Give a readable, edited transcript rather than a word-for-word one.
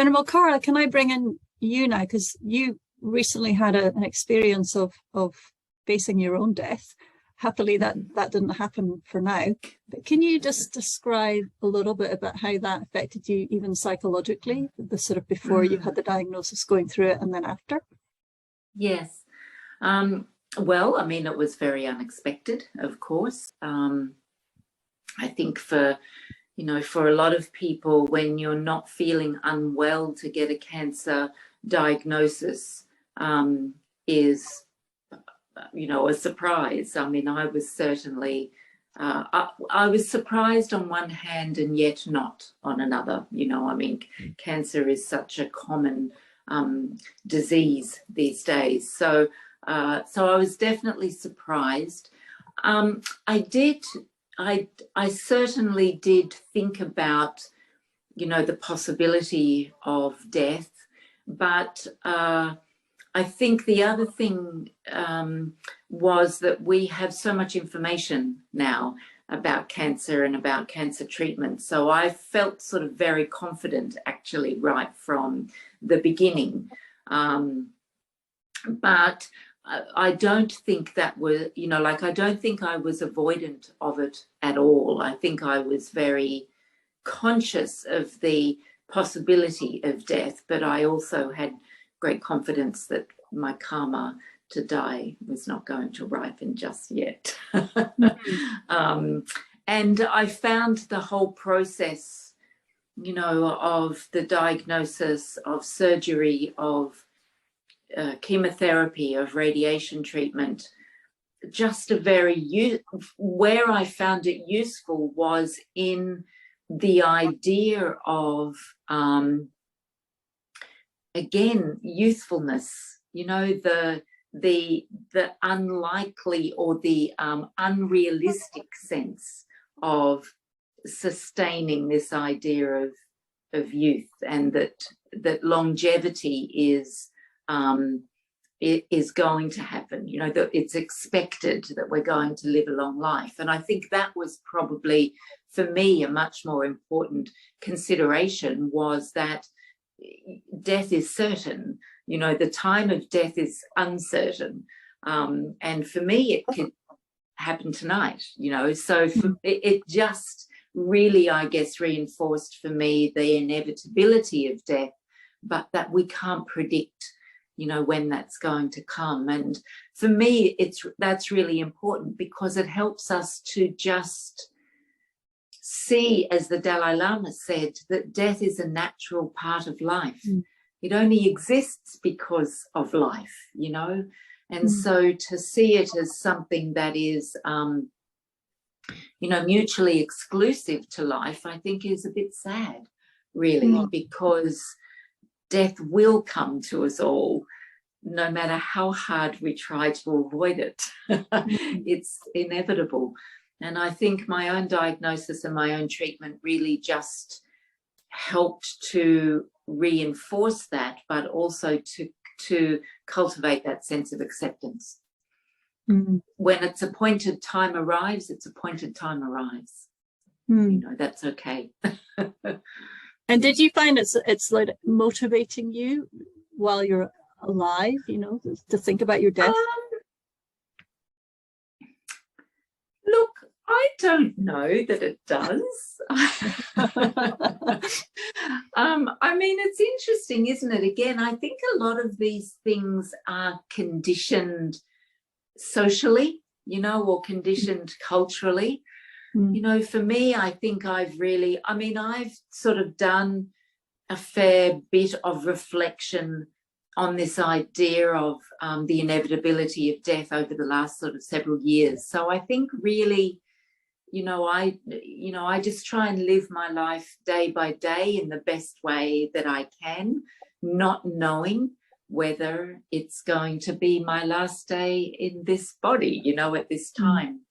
Venerable Carla, can I bring in you now? Because you recently had an experience of facing your own death. Happily, that didn't happen for now. But can you just describe a little bit about how that affected you, even psychologically, the sort of before you had the diagnosis, going through it, and then after? Yes. Well, I mean, it was very unexpected, of course. I think for a lot of people, when you're not feeling unwell, to get a cancer diagnosis is, a surprise. I mean, I was certainly, I was surprised on one hand and yet not on another. I mean, cancer is such a common disease these days. So I was definitely surprised. I certainly did think about, the possibility of death, but I think the other thing was that we have so much information now about cancer and about cancer treatment. So I felt sort of very confident, actually, right from the beginning. But I don't think that was, I don't think I was avoidant of it at all. I think I was very conscious of the possibility of death, but I also had great confidence that my karma to die was not going to ripen just yet. And I found the whole process, of the diagnosis, of surgery, of chemotherapy, of radiation treatment, just where I found it useful was in the idea of, again, youthfulness, the unlikely or the unrealistic sense of sustaining this idea of youth, and that longevity is going to happen, that it's expected that we're going to live a long life. And I think that was probably, for me, a much more important consideration, was that death is certain, the time of death is uncertain. And for me, it could happen tonight, so it just really, I guess, reinforced for me the inevitability of death, but that we can't predict when that's going to come. And for me, that's really important, because it helps us to just see, as the Dalai Lama said, that death is a natural part of life. It only exists because of life, and so to see it as something that is mutually exclusive to life, I think is a bit sad, really, because death will come to us all, no matter how hard we try to avoid it. It's inevitable. And I think my own diagnosis and my own treatment really just helped to reinforce that, but also to cultivate that sense of acceptance. When its appointed time arrives, its appointed time arrives. That's okay. And did you find it's like motivating you while you're alive, to think about your death? Look, I don't know that it does. I mean, it's interesting, isn't it? Again, I think a lot of these things are conditioned socially, or conditioned culturally. For me, I think I've sort of done a fair bit of reflection on this idea of the inevitability of death over the last sort of several years. So I think really, I just try and live my life day by day in the best way that I can, not knowing whether it's going to be my last day in this body, at this time.